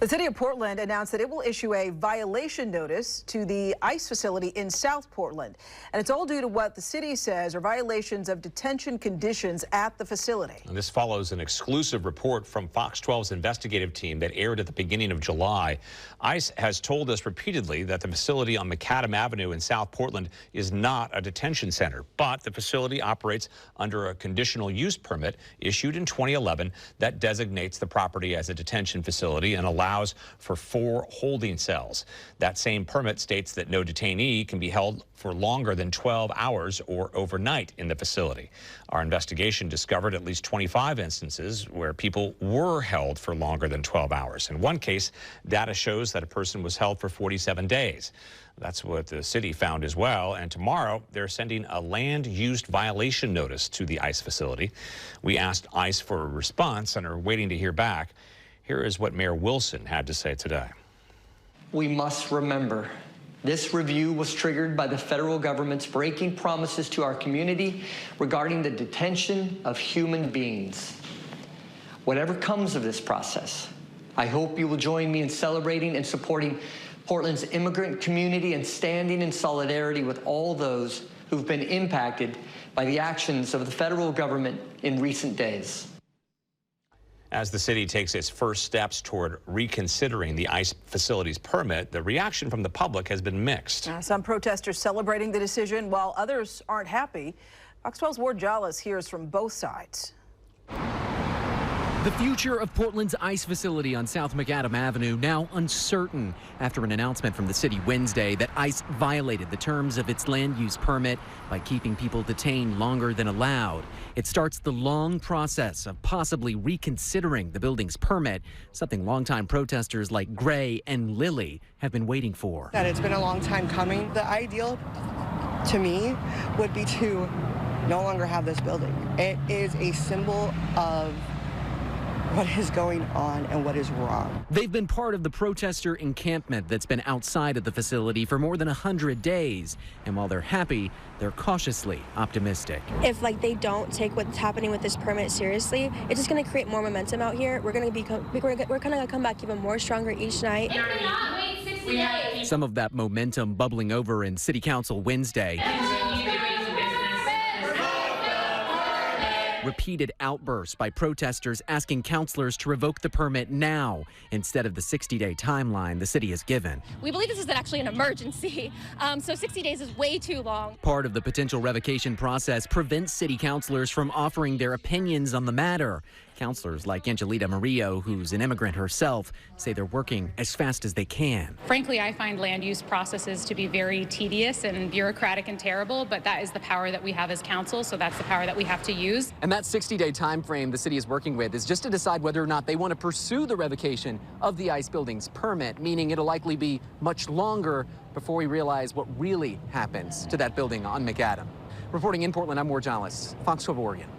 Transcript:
The city of Portland announced that it will issue a violation notice to the ICE facility in South Portland. And it's all due to what the city says are violations of detention conditions at the facility. And this follows an exclusive report from Fox 12's investigative team that aired at the beginning of July. ICE has told us repeatedly that the facility on Macadam Avenue in South Portland is not a detention center, but the facility operates under a conditional use permit issued in 2011 that designates the property as a detention facility and allows for 4 holding cells. That same permit states that no detainee can be held for longer than 12 hours or overnight in the facility. Our investigation discovered at least 25 instances where people were held for longer than 12 hours. In one case, data shows that a person was held for 47 days. That's what the city found as well. And tomorrow, they're sending a land use violation notice to the ICE facility. We asked ICE for a response and are waiting to hear back. Here is what Mayor Wilson had to say today. We must remember, this review was triggered by the federal government's breaking promises to our community regarding the detention of human beings. Whatever comes of this process, I hope you will join me in celebrating and supporting Portland's immigrant community and standing in solidarity with all those who've been impacted by the actions of the federal government in recent days. As the city takes its first steps toward reconsidering the ICE facility's permit, the reaction from the public has been mixed. Some protesters celebrating the decision while others aren't happy. Fox 12's Ward Jollis hears from both sides. The future of Portland's ICE facility on South Macadam Avenue now uncertain after an announcement from the city Wednesday that ICE violated the terms of its land use permit by keeping people detained longer than allowed. It starts the long process of possibly reconsidering the building's permit, something longtime protesters like Gray and Lily have been waiting for. That it's been a long time coming. The ideal to me would be to no longer have this building. It is a symbol of what is going on and what is wrong. They've been part of the protester encampment that's been outside of the facility for more than 100 days. And while they're happy, they're cautiously optimistic. If they don't take what's happening with this permit seriously, it's just going to create more momentum out here. We're going to come back even more stronger each night. Some of that momentum bubbling over in City Council Wednesday. Repeated outbursts by protesters asking councilors to revoke the permit now instead of the 60-day timeline the city has given. We believe this is actually an emergency, so 60 days is way too long. Part of the potential revocation process prevents city councilors from offering their opinions on the matter. Councilors like Angelita Murillo, who's an immigrant herself, say they're working as fast as they can. Frankly, I find land use processes to be very tedious and bureaucratic and terrible, but that is the power that we have as council, so that's the power that we have to use. And that 60-day time frame the city is working with is just to decide whether or not they want to pursue the revocation of the ICE building's permit, meaning it'll likely be much longer before we realize what really happens to that building on Macadam. Reporting in Portland, I'm Ward Jollis, Fox 12 Oregon.